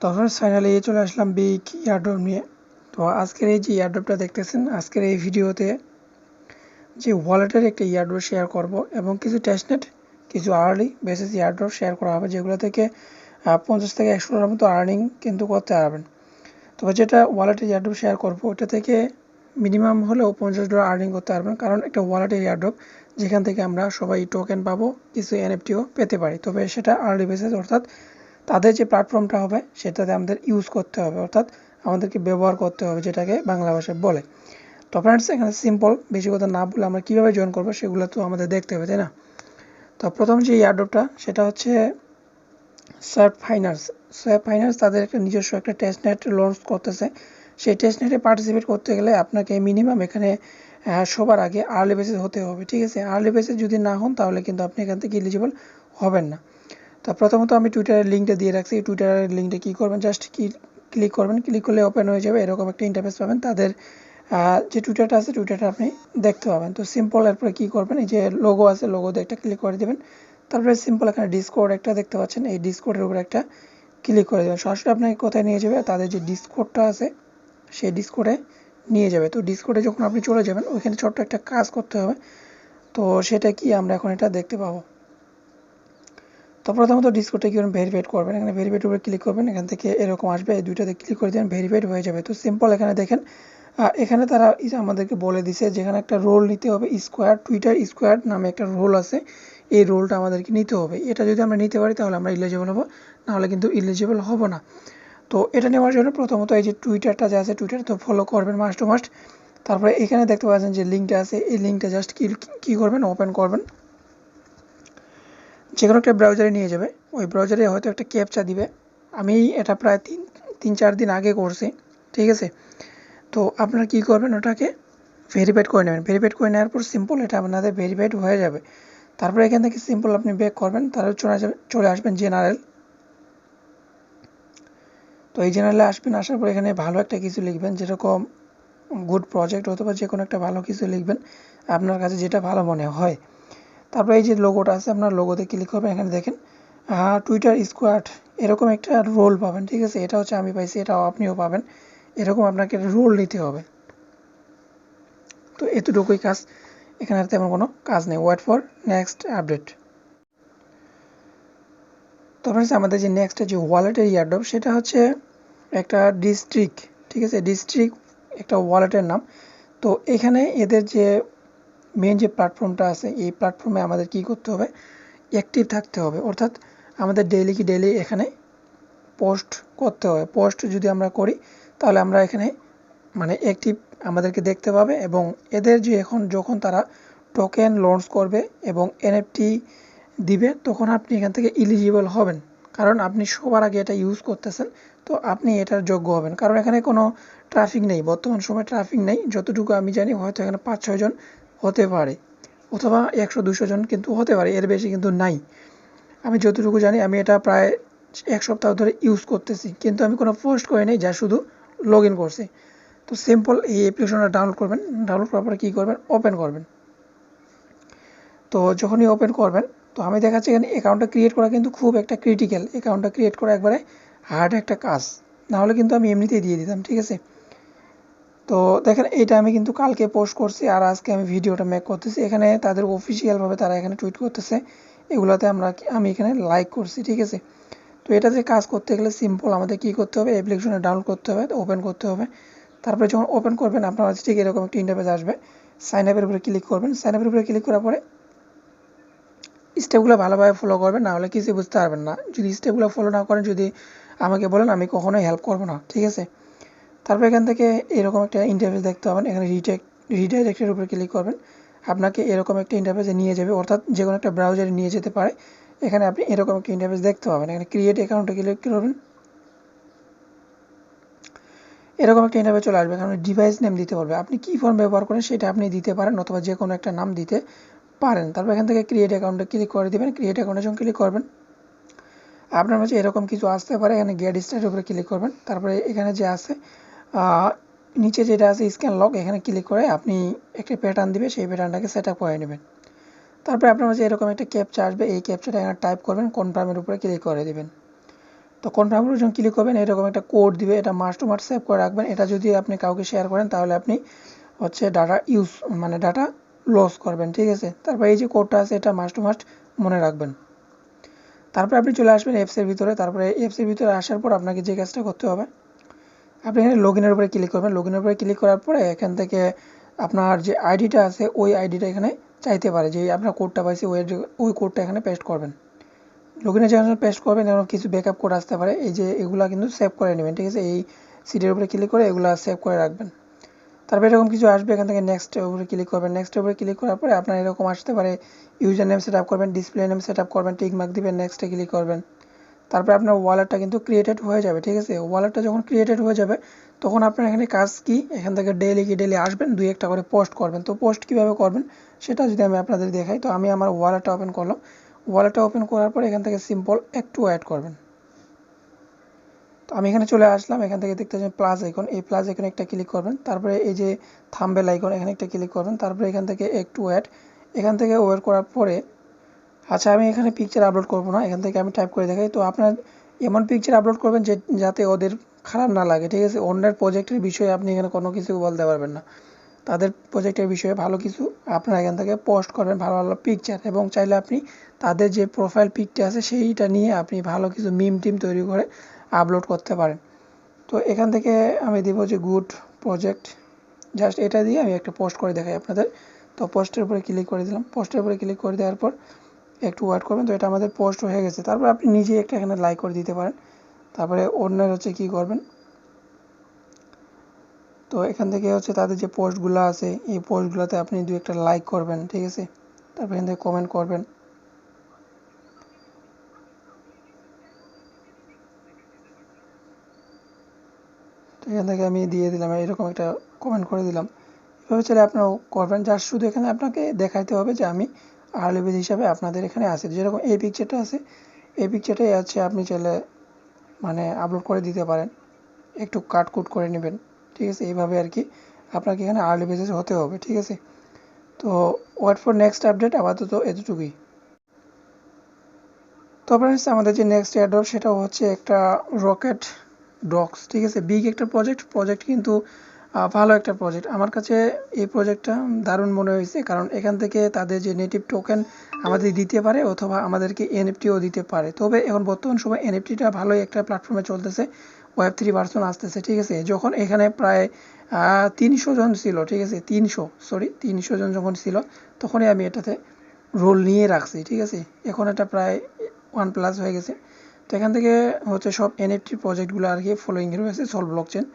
তখন ফাইনালি চলে আসলাম big airdrop নিয়ে। তো আজকের এই যে ইয়ারড্রপটা দেখতেছেন, আজকের এই ভিডিওতে যে ওয়ালেটের একটা ইয়ারড্রপ শেয়ার করব এবং কিছু টেস্টনেট, কিছু আর্লি বেসিস ইয়ারড্রপ শেয়ার করা হবে, যেগুলো থেকে 50 থেকে 100 মতো আর্নিং কিন্তু করতে পারবেন। তবে যেটা ওয়ালেটের ইয়ারড্রপ শেয়ার করব ওটা থেকে মিনিমাম হলেও $50 আর্নিং করতে পারবেন, কারণ একটা ওয়ালেটের ইয়ারড্রপ যেখান থেকে আমরা সবাই টোকেন পাবো, কিছু এনএফটিও পেতে পারি। তবে সেটা আর্লি বেসিস, অর্থাৎ তাদের যে প্ল্যাটফর্মটা হবে সেটাতে আমাদের ইউজ করতে হবে, অর্থাৎ আমাদেরকে ব্যবহার করতে হবে, যেটাকে বাংলা ভাষায় বলে। তো ফ্রেন্ডস, এখানে সিম্পল, বেশি কথা না বলে আমরা কীভাবে জয়েন করবো সেগুলো তো আমাদের দেখতে হবে, তাই না? তো প্রথম যে এয়ারড্রপটা সেটা হচ্ছে সোয়াপ ফাইন্যান্স। সোয়াপ ফাইন্যান্স তাদের একটা নিজস্ব একটা টেস্টনেট লঞ্চ করতেছে। সেই টেস্টনেটে পার্টিসিপেট করতে গেলে আপনাকে মিনিমাম এখানে সবার আগে আর্লি বেসিস হতে হবে, ঠিক আছে? আর্লি বেসিস যদি না হন তাহলে কিন্তু আপনি এখান থেকে এলিজিবল হবেন না। তো প্রথমত আমি টুইটারের লিঙ্কটা দিয়ে রাখছি। এই টুইটারের লিঙ্কটা কী করবেন, জাস্ট ক্লিক করবেন, ক্লিক করলে ওপেন হয়ে যাবে, এরকম একটা ইন্টারফেস পাবেন। তাদের যে টুইটারটা আছে টুইটারটা আপনি দেখতে পাবেন। তো সিম্পল এরপরে কী করবেন, এই যে লোগো আছে লোগোতে একটা ক্লিক করে দেবেন। তারপরে সিম্পল এখানে ডিসকোড একটা দেখতে পাচ্ছেন, এই ডিসকোডের উপরে একটা ক্লিক করে দেবেন। সরাসরি আপনাকে কোথায় নিয়ে যাবে, তাদের যে ডিসকোডটা আছে সেই ডিসকোডে নিয়ে যাবে। তো ডিসকোডে যখন আপনি চলে যাবেন ওইখানে ছোট্ট একটা কাজ করতে হবে। তো সেটা কি আমরা এখন এটা দেখতে পাবো। তো প্রথমত ডিসকোডটা কীভাবে ভেরিফাইড করবেন, এখানে ভেরিফাইড উপরে ক্লিক করবেন, এখান থেকে এরকম আসবে, এই দুইটাতে ক্লিক করে দেবেন, ভেরিফাইড হয়ে যাবে। তো সিম্পল এখানে দেখেন, এখানে তারা আমাদেরকে বলে দিছে যেখানে একটা রোল নিতে হবে, স্কোয়ার টুইটার স্কোয়ার নামে একটা রোল আছে, এই রোলটা আমাদেরকে নিতে হবে। এটা যদি আমরা নিতে পারি তাহলে আমরা ইলিজিবল হবো, নাহলে কিন্তু ইলিজিবল হবো না। তো এটা নেওয়ার জন্য প্রথমত এই যে টুইটারটা যে আছে টুইটার তো ফলো করবেন মাস্ট টু মাস্ট। তারপরে এখানে দেখতে পাচ্ছেন যে লিঙ্কটা আছে, এই লিঙ্কটা জাস্ট কী করবেন, ওপেন করবেন। যে কোনো একটা ব্রাউজারে নিয়ে যাবে, ওই ব্রাউজারে হয়তো একটা ক্যাপচা দিবে। আমি এটা প্রায় তিন চার দিন আগে করছি, ঠিক আছে? তো আপনারা কী করবেন, ওটাকে ভেরিফাইড করে নেবেন। ভেরিফাইড করে নেওয়ার পর সিম্পল এটা আপনাদের ভেরিফাইড হয়ে যাবে। তারপরে এখান থেকে সিম্পল আপনি ব্যাক করবেন, তাহলে চলে আসবেন জেনারেল। তো এই জেনারেলে আসবেন, আসার পর এখানে ভালো একটা কিছু লিখবেন, যেরকম গুড প্রজেক্ট অথবা যে কোনো একটা ভালো কিছু লিখবেন, আপনার কাছে যেটা ভালো মনে হয়। তারপরে এই যে লোগোটা আছে, আপনার লোগোতে ক্লিক করবেন, এখানে দেখেন টুইটার স্কোয়াড এরকম একটা রোল পাবেন, ঠিক আছে? এটা হচ্ছে আমি পাইছি, এটাও আপনিও পাবেন। এরকম আপনাকে রোল নিতে হবে। তো এতটুকুই কাজ, এখানে আর তেমন কোনো কাজ নেই। Wait for next update. তারপরে আমাদের যে নেক্সট যে ওয়ালেটের ইয়ারড্রপ সেটা হচ্ছে একটা ডিস্ট্রিক্ট, ঠিক আছে? ডিস্ট্রিক্ট একটা ওয়ালেটের নাম। তো এখানে এদের যে মেন যে প্ল্যাটফর্মটা আছে, এই প্ল্যাটফর্মে আমাদের কি করতে হবে, অ্যাক্টিভ থাকতে হবে, অর্থাৎ আমাদের ডেইলি এখানে পোস্ট করতে হবে। পোস্ট যদি আমরা করি তাহলে আমরা এখানে মানে অ্যাক্টিভ আমাদেরকে দেখতে পাবে, এবং এদের যে যখন তারা টোকেন লঞ্চ করবে এবং এনএফটি দিবে তখন আপনি এখান থেকে ইলিজিবল হবেন, কারণ আপনি সবার আগে এটা ইউজ করতেছেন। তো আপনি এটার যোগ্য হবেন, কারণ এখানে কোনো ট্রাফিক নেই, বর্তমান সময় ট্রাফিক নেই। যতটুকু আমি জানি হয়তো এখানে 5-6 জন হতে পারে, অথবা 100-200 জন কিন্তু হতে পারে, এর বেশি কিন্তু নাই। আমি যতটুকু জানি, আমি এটা প্রায় 1 সপ্তাহ ধরে ইউজ করতেছি, কিন্তু আমি কোনো পোস্ট করি নাই, যা শুধু লগ ইন করছি। তো সিম্পল এই অ্যাপ্লিকেশনটা ডাউনলোড করবেন, ডাউনলোড করার পরে কী করবেন, ওপেন করবেন। তো যখনই ওপেন করবেন, তো আমি দেখাচ্ছি এখানে অ্যাকাউন্টটা ক্রিয়েট করা কিন্তু খুব একটা ক্রিটিক্যাল, অ্যাকাউন্টটা ক্রিয়েট করা একবারে হার্ড একটা কাজ, নাহলে কিন্তু আমি এমনিতেই দিয়ে দিতাম, ঠিক আছে? তো দেখেন এইটা আমি কিন্তু কালকে পোস্ট করছি, আর আজকে আমি ভিডিওটা মেক করতেছি। এখানে তাদের অফিসিয়ালভাবে তারা এখানে টুইট করতেছে, এগুলোতে আমি এখানে লাইক করছি, ঠিক আছে? তো এটাতে কাজ করতে গেলে সিম্পল আমাদের কী করতে হবে, অ্যাপ্লিকেশনে ডাউনলোড করতে হবে, ওপেন করতে হবে। তারপরে যখন ওপেন করবেন আপনার কাছে ঠিক এরকম একটা ইন্টারফেস আসবে, সাইন আপের উপরে ক্লিক করবেন। সাইন আপের উপরে ক্লিক করার পরে স্টেপগুলো ভালোভাবে ফলো করবেন, না হলে কিছুই বুঝতে পারবেন না। যদি স্টেপগুলো ফলো না করেন, যদি আমাকে বলেন, আমি কখনোই হেল্প করবো না, ঠিক আছে? তারপর এখান থেকে এরকম একটা ইন্টারফেস দেখতে পাবেন, এখানে রিডাইরেক্টের উপরে ক্লিক করবেন, আপনাকে এরকম একটা ইন্টারফেসে নিয়ে যাবে, অর্থাৎ যে কোনো একটা ব্রাউজারে নিয়ে যেতে পারে। এখানে আপনি এরকম একটা ইন্টারফেস দেখতে পাবেন, এখানে ক্রিয়েট অ্যাকাউন্টে ক্লিক করবেন, এরকম একটা ইন্টারফেস চলে আসবে। এখানে ডিভাইস নেম দিতে বলবে, আপনি কী ফর্ম ব্যবহার করেন সেটা আপনি দিতে পারেন, অথবা যে কোনো একটা নাম দিতে পারেন। তারপর এখান থেকে ক্রিয়েট অ্যাকাউন্টে ক্লিক করে দেবেন, ক্রিয়েট অ্যাকাউন্টে যখন ক্লিক করবেন আপনার কাছে এরকম কিছু আসতে পারে। এখানে গেট স্টার্টের উপরে ক্লিক করবেন, তারপরে এখানে যে আছে নিচে যেটা আছে স্ক্যান লক, এখানে ক্লিক করে আপনি একটা প্যাটার্ন দিবে, সেই প্যাটার্নটাকে সেট আপ করে নেবেন। তারপরে আপনার কাছে এরকম একটা ক্যাপচা আসবে, এই ক্যাপচাটা এখানে টাইপ করবেন, কনফার্মের উপরে ক্লিক করে দেবেন। তো কনফার্মের যখন ক্লিক করবেন এরকম একটা কোড দিবে, এটা মাস্ট টু মাস্ট সেভ করে রাখবেন। এটা যদি আপনি কাউকে শেয়ার করেন তাহলে আপনি হচ্ছে ডাটা ইউজ মানে ডাটা লস করবেন, ঠিক আছে। তারপর এই যে কোডটা আছে এটা মাস্ট টু মাস্ট মনে রাখবেন। তারপর আপনি চলে আসবেন অ্যাপসের ভিতরে। তারপরে অ্যাপসের ভিতরে আসার পর আপনাকে যে কাজটা করতে হবে, আপনি এখানে লগ ইনের উপরে ক্লিক করবেন। লগ ইনের উপরে ক্লিক করার পরে এখান থেকে আপনার যে আইডিটা আছে ওই আইডিটা এখানে চাইতে পারে, যে আপনার কোডটা পাইছে ওই কোডটা এখানে পেস্ট করবেন। লগ ইনে যখন পেস্ট করবেন এবং কিছু ব্যাকআপ কোড আসতে পারে, এই যে এগুলা কিন্তু সেভ করে নেবেন, ঠিক আছে। এই সিটের উপরে ক্লিক করে এগুলা সেভ করে রাখবেন। তারপর এরকম কিছু আসবে, এখান থেকে নেক্সটের উপরে ক্লিক করবেন। নেক্সটের উপরে ক্লিক করার পরে আপনার এরকম আসতে পারে, ইউজার নেম সেট আপ করবেন, ডিসপ্লে নেম সেট আপ করবেন, টিক মার্ক দিবেন, নেক্সটে ক্লিক করবেন। তারপরে আপনার ওয়ালেটটা কিন্তু ক্রিয়েটেড হয়ে যাবে, ঠিক আছে। ওয়ালেটটা যখন ক্রিয়েটেড হয়ে যাবে তখন আপনার এখানে কাজ কি, এখান থেকে ডেইলি আসবেন, 2-1টা করে পোস্ট করবেন। তো পোস্ট কীভাবে করবেন সেটা যদি আমি আপনাদের দেখাই, তো আমি আমার ওয়ালেটটা ওপেন করলাম। ওয়ালেটটা ওপেন করার পর এখান থেকে সিম্পল একটু অ্যাড করবেন। তো আমি এখানে চলে আসলাম, এখান থেকে দেখতে পাচ্ছেন প্লাস আইকন, এই প্লাস আইকনে একটা ক্লিক করবেন। তারপরে এই যে থাম্বনেল আইকন এখানে একটা ক্লিক করবেন। তারপরে এখান থেকে একটু অ্যাড, এখান থেকে ওয়েট করার পরে, আচ্ছা আমি এখানে পিকচার আপলোড করবো না, এখান থেকে আমি টাইপ করে দেখাই। তো আপনার এমন পিকচার আপলোড করবেন যে যাতে ওদের খারাপ না লাগে, ঠিক আছে। অন্যের প্রজেক্টের বিষয়ে আপনি এখানে কোনো কিছু বলতে পারবেন না, তাদের প্রজেক্টের বিষয়ে ভালো কিছু আপনারা এখান থেকে পোস্ট করবেন, ভালো ভালো পিকচার। এবং চাইলে আপনি তাদের যে প্রোফাইল পিকটা আছে সেইটা নিয়ে আপনি ভালো কিছু মিম টিম তৈরি করে আপলোড করতে পারেন। তো এখান থেকে আমি দিব যে গুড প্রজেক্ট, জাস্ট এটা দিয়ে আমি একটা পোস্ট করে দেখাই আপনাদের। তো পোস্টের উপরে ক্লিক করে দিলাম। পোস্টের উপরে ক্লিক করে দেওয়ার পর একটু ওয়েট করবেন। তো এটা আমাদের পোস্ট হয়ে গেছে। তারপর আপনি নিজে একটা এখানে লাইক করে দিতে পারেন। তারপরে অন্যের হচ্ছে কী করবেন, তো এখান থেকে হচ্ছে তাদের যে পোস্টগুলো আছে এই পোস্টগুলোতে আপনি 2-1টা লাইক করবেন, ঠিক আছে। তারপর এখান থেকে কমেন্ট করবেন। তো এখান থেকে আমি দিয়ে দিলাম, এরকম একটা কমেন্ট করে দিলাম। এভাবে চাইলে আপনারাও করবেন। জাস্ট শুধু এখানে আপনাকে দেখাইতে হবে যে আমি আর্লি বেজ হিসাবে আপনাদের এখানে আছে। যেরকম এই পিকচারটা আছে, এই পিকচারটাই আছে, আপনি চাইলে মানে আপলোড করে দিতে পারেন, একটু কাটকুট করে নেবেন, ঠিক আছে। এইভাবে আর কি আপনাকে এখানে আর্লি বেজেস হতে হবে, ঠিক আছে। তো ওয়েট ফর নেক্সট আপডেট, আপাতত এতটুকুই। তো ফ্রেন্ডস আমাদের যে নেক্সট এয়ারড্রপ সেটা হচ্ছে একটা রকেট ডক্স, ঠিক আছে। বিগ একটা প্রজেক্ট কিন্তু ভালো একটা প্রজেক্ট। আমার কাছে এই প্রজেক্টটা দারুণ মনে হয়েছে, কারণ এখান থেকে তাদের যে নেটিভ টোকেন আমাদের দিতে পারে অথবা আমাদেরকে এনএফটিও দিতে পারে। তবে এখন বর্তমান সময় এনএফটিটা ভালোই একটা প্ল্যাটফর্মে চলতেছে, Web3 ভার্সন আসতেছে, ঠিক আছে। যখন এখানে প্রায় 300 জন ছিল, ঠিক আছে, 300 জন যখন ছিল তখনই আমি এটাতে রোল নিয়ে রাখছি, ঠিক আছে। এখন এটা প্রায় 1+ হয়ে গেছে। তো এখান থেকে হচ্ছে সব এনএফটি প্রজেক্টগুলো আর কি ফলোয়িং রয়েছে সোল ব্লকচেন।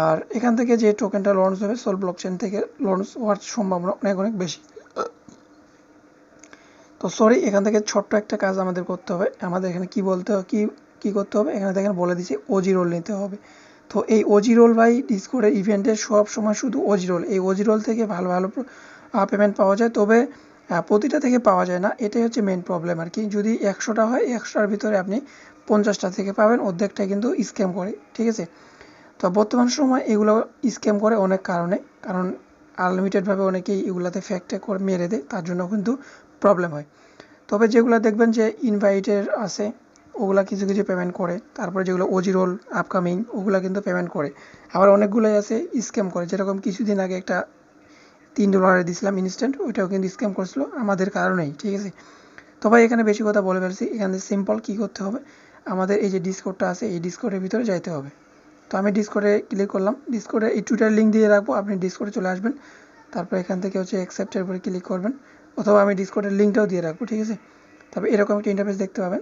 আর এখান থেকে যে টোকেনটা লঞ্চ হবে সোল ব্লকচেন থেকে লঞ্চ হওয়ার সম্ভাবনা অনেক অনেক বেশি। তো সরি, এখান থেকে ছোট্ট একটা কাজ আমাদের করতে হবে। আমাদের এখানে কি বলতে হবে, কি করতে হবে, এখানে দেখেন বলে দিচ্ছি ওজি রোল নিতে হবে। তো এই ওজি রোল বাই ডিসকোডের ইভেন্টে সব সময় শুধু ওজি রোল, এই ওজি রোল থেকে ভালো ভালো পেমেন্ট পাওয়া যায়। তবে প্রতিটা থেকে পাওয়া যায় না, এটাই হচ্ছে মেন প্রবলেম আর কি। যদি 100টা হয় 100টার ভিতরে আপনি 50টা থেকে পাবেন, অর্ধেকটা কিন্তু স্ক্যাম করে, ঠিক আছে। তো বর্তমান সময় এগুলো স্ক্যাম করে অনেক কারণে, কারণ আনলিমিটেডভাবে অনেকেই এগুলাতে ফ্যাক্টে করে মেরে দেয়, তার জন্য কিন্তু প্রবলেম হয়। তবে যেগুলো দেখবেন যে ইনভাইটের আছে ওগুলা কিছু কিছু পেমেন্ট করে, তারপরে যেগুলো ওজি রোল আপকামিং ওগুলা কিন্তু পেমেন্ট করে। আবার অনেকগুলোই আছে স্ক্যাম করে, যেরকম কিছুদিন আগে একটা $3 দিয়েছিলাম ইনস্ট্যান্ট, ওইটাও কিন্তু স্ক্যাম করছিল আমাদের কারণেই, ঠিক আছে। তো ভাই এখানে বেশি কথা বলে ফেলছি। এখানে সিম্পল কী করতে হবে, আমাদের এই যে ডিসকোডটা আছে এই ডিসকোডের ভিতরে যাইতে হবে। তো আমি ডিসকোডে ক্লিক করলাম, ডিসকোডে এই টুইটার লিঙ্ক দিয়ে রাখবো, আপনি ডিসকোডে চলে আসবেন। তারপর এখান থেকে হচ্ছে অ্যাকসেপ্টের উপরে ক্লিক করবেন, অথবা আমি ডিসকোডের লিঙ্কটাও দিয়ে রাখবো, ঠিক আছে। তারপর এরকম একটা ইন্টারফেস দেখতে পাবেন।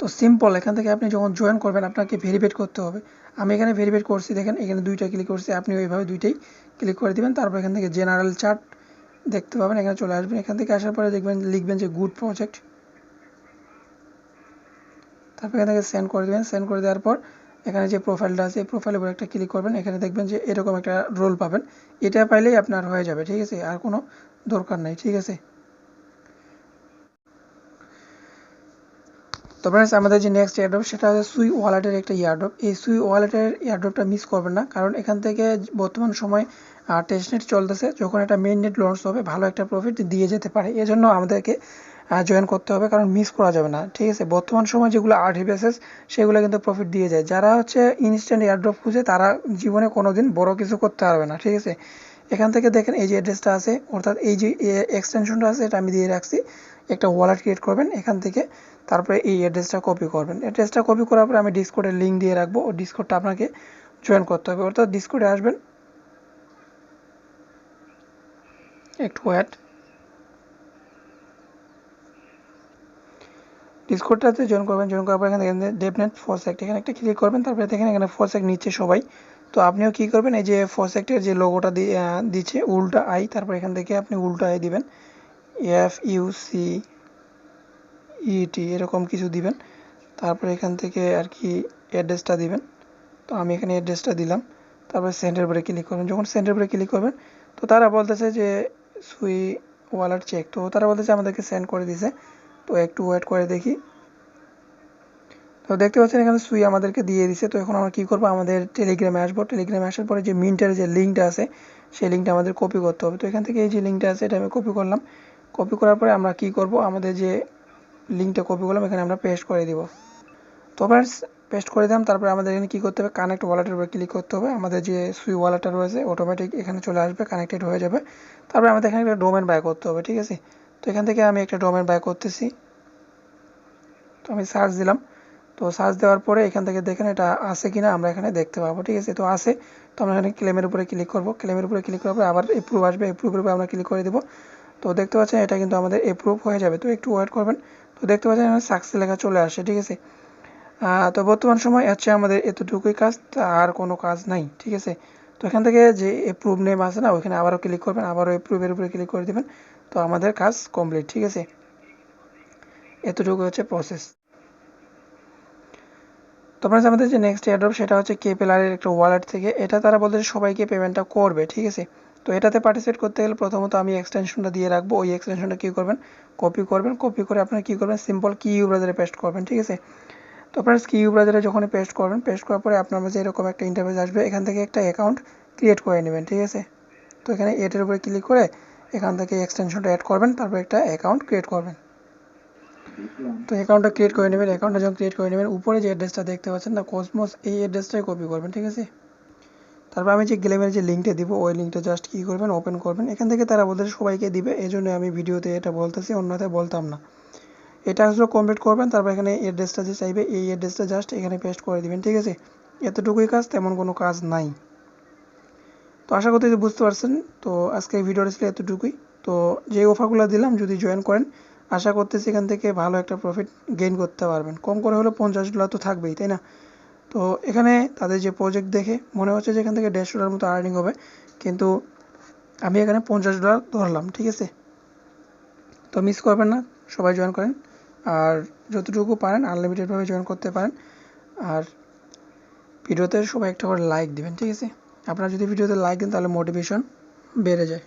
তো সিম্পল, এখান থেকে আপনি যখন জয়েন করবেন আপনাকে ভেরিফাইড করতে হবে। আমি এখানে ভেরিফাইড করছি, দেখেন এখানে 2টা ক্লিক করছি, আপনি ওইভাবে 2টাই ক্লিক করে দেবেন। তারপর এখান থেকে জেনারেল চার্ট দেখতে পাবেন, এখানে চলে আসবেন। এখান থেকে আসার পরে দেখবেন লিখবেন যে গুড প্রজেক্ট, তারপর এখান থেকে সেন্ড করে দেবেন। সেন্ড করে দেওয়ার পর এখানে যে প্রোফাইলটা আছে এই প্রোফাইলের উপর একটা ক্লিক করবেন, এখানে দেখবেন যে এরকম একটা রোল পাবেন, এটা পাইলেই আপনার হয়ে যাবে, ঠিক আছে, আর কোনো দরকার নাই, ঠিক আছে। তো ফ্রেন্ডস আমাদের যে নেক্সট এয়ারড্রপ সেটা হচ্ছে সুই ওয়ালেটের একটা এয়ারড্রপ। এই সুই ওয়ালেটের এয়ারড্রপটা মিস করবেন না, কারণ এখান থেকে বর্তমান সময় টেস্টনেট চলতেছে, যখন এটা মেইন নেট লঞ্চ হবে ভালো একটা প্রফিট দিয়ে যেতে পারে। এজন্য আমাদেরকে জয়েন করতে হবে, কারণ মিস করা যাবে না, ঠিক আছে। বর্তমান সময় যেগুলো আরটিপিএস সেগুলো কিন্তু প্রফিট দিয়ে যায়। যারা হচ্ছে ইনস্ট্যান্ট এয়ারড্রপ খুঁজে তারা জীবনে কোনোদিন বড় কিছু করতে পারবে না, ঠিক আছে। এখান থেকে দেখেন এই যে অ্যাড্রেসটা আছে, অর্থাৎ এই যে এক্সটেনশনটা আছে এটা আমি দিয়ে রাখছি। একটা ওয়ালেট ক্রিয়েট করবেন এখান থেকে, তারপরে এই অ্যাড্রেসটা কপি করবেন। অ্যাড্রেসটা কপি করার পরে আমি ডিসকর্ডের লিঙ্ক দিয়ে রাখবো, ও ডিসকর্ডটা আপনাকে জয়েন করতে হবে। অর্থাৎ ডিসকর্ডে আসবেন, একটু ওয়েট, ডিসকর্ডটাতে জয়েন করবেন। জয়েন করার পর এখানে ডেভনেট ফসেক্ট এখানে একটা ক্লিক করবেন, তারপরে দেখেন এখানে ফসেক্ট নিচ্ছে সবাই। তো আপনিও কী করবেন, এই যে ফসেক্টের যে লোগোটা দিচ্ছে উল্টা আই, তারপর এখান থেকে আপনি উল্টা আই দিবেন, FUCET এরকম কিছু দিবেন। তারপরে এখান থেকে আর কি অ্যাড্রেসটা দিবেন। তো আমি এখানে অ্যাড্রেসটা দিলাম, তারপরে সেন্ডের উপরে ক্লিক করবেন। যখন সেন্ডের উপরে ক্লিক করবেন তো তারা বলতেছে যে সুই ওয়ালেট চেক, তো তারা বলতেছে আমাদেরকে সেন্ড করে দিছে। তো একটু ওয়েট করে দেখি। তো দেখতে পাচ্ছেন এখানে সুই আমাদেরকে দিয়ে দিছে। তো এখন আমরা কী করবো, আমাদের টেলিগ্রামে আসবো। টেলিগ্রামে আসার পরে যে মিন্টের যে লিঙ্কটা আছে সেই লিঙ্কটা আমাদের কপি করতে হবে। তো এখান থেকে এই যে লিঙ্কটা আছে এটা আমি কপি করলাম। কপি করার পরে আমরা কী করব, আমাদের যে লিঙ্কটা কপি করলাম এখানে আমরা পেস্ট করে দিব। তো ফ্রেন্ডস পেস্ট করে দিলাম। তারপরে আমাদের এখানে কী করতে হবে, কানেক্ট ওয়ালেটের উপরে ক্লিক করতে হবে। আমাদের যে সুই ওয়ালেটটা রয়েছে অটোমেটিক এখানে চলে আসবে, কানেক্টেড হয়ে যাবে। তারপরে আমাদের এখানে একটা ডোমেন বাই করতে হবে, ঠিক আছে। তো এখান থেকে আমি একটা ডোমেন বাই করতেছি। তো আমি সার্চ দিলাম। তো সার্চ দেওয়ার পরে এখান থেকে দেখেন এটা আছে কিনা আমরা এখানে দেখতে পাবো, ঠিক আছে। তো আছে, তো আমরা এখানে ক্লেমের উপরে ক্লিক করব। ক্লেমের উপরে ক্লিক করার পরে আবার এপ্রুভ আসবে, এপ্রুভের উপরে আমরা ক্লিক করে দেবো। তো দেখতে পাচ্ছেন এটা কিন্তু আমাদের এপ্রুভ হয়ে যাবে। তো একটু ওয়েট করবেন। তো দেখতে পাচ্ছেন এখানে সাকসেস লেখা চলে আসে, ঠিক আছে। তো বর্তমান সময় হচ্ছে আমাদের এতটুকুই কাজ, আর কোনো কাজ নাই, ঠিক আছে। তো এখান থেকে যে এপ্রুভ নেম আছে না ওইখানে আবারও ক্লিক করবেন, আবারও এপ্রুভের উপরে ক্লিক করে দেবেন। তো আমাদের কাজ কমপ্লিট, ঠিক আছে। এতটুকু হচ্ছে প্রসেস। তো ফ্রেন্ডস আমাদের যে নেক্সট এয়ারড্রপ সেটা হচ্ছে কেপেলারের একটা ওয়ালেট থেকে। এটা তারা বলতেছে সবাইকে পেমেন্টটা করবে, ঠিক আছে। তো এটাতে পার্টিসিপেট করতে গেলে প্রথমত আমি এক্সটেনশনটা দিয়ে রাখবো। ওই এক্সটেনশনটা কী করবেন, কপি করবেন। কপি করে আপনারা কী করবেন, সিম্পল কি ব্রাউজারে পেস্ট করবেন, ঠিক আছে। তো ফ্রেন্ডস কি ব্রাউজারে যখন পেস্ট করবেন, পেস্ট করার পরে আপনার মাঝে এরকম একটা ইন্টারফেস আসবে। এখান থেকে একটা অ্যাকাউন্ট ক্রিয়েট করে নেবেন, ঠিক আছে। তো এখানে এটার উপরে ক্লিক করে এখান থেকে এক্সটেনশনটা অ্যাড করবেন, তারপর একটা অ্যাকাউন্ট ক্রিয়েট করবেন। তো অ্যাকাউন্টটা ক্রিয়েট করে নেবেন। অ্যাকাউন্টটা যখন ক্রিয়েট করে নেবেন উপরে যে অ্যাড্রেসটা দেখতে পাচ্ছেন না কসমোস, এই অ্যাড্রেসটাই কপি করবেন, ঠিক আছে। তারপর আমি যে গেমের যে লিঙ্কটা দিব ওই লিঙ্কটা জাস্ট কী করবেন, ওপেন করবেন। এখান থেকে তারা বলতে সবাইকে দিবে, এই জন্য আমি ভিডিওতে এটা বলতেছি, অন্যথায় বলতাম না। এটা আসলে কমপ্লিট করবেন। তারপর এখানে অ্যাড্রেসটা যে চাইবে এই অ্যাড্রেসটা জাস্ট এখানে পেস্ট করে দিবেন, ঠিক আছে। এতটুকুই কাজ, তেমন কোনো কাজ নাই। তো আশা করতে যে বুঝতে পারছেন। তো আজকে এই ভিডিওটা ছিল এতটুকুই। তো যে অফারগুলো দিলাম যদি জয়েন করেন, আশা করতেছি এখান থেকে ভালো একটা প্রফিট গেইন করতে পারবেন। কম করে হলে $50 তো থাকবেই, তাই না। তো এখানে তাদের যে প্রজেক্ট দেখে মনে হচ্ছে যে এখান থেকে $150 মতো আর্নিং হবে, কিন্তু আমি এখানে $50 ধরলাম, ঠিক আছে। তো মিস করবেন না, সবাই জয়েন করেন। আর যতটুকু পারেন আনলিমিটেডভাবে জয়েন করতে পারেন। আর ভিডিওতে সবাই একটা করে লাইক দিবেন, ঠিক আছে। আপনারা যদি ভিডিওতে লাইক দেন তাহলে মোটিভেশন বেড়ে যায়।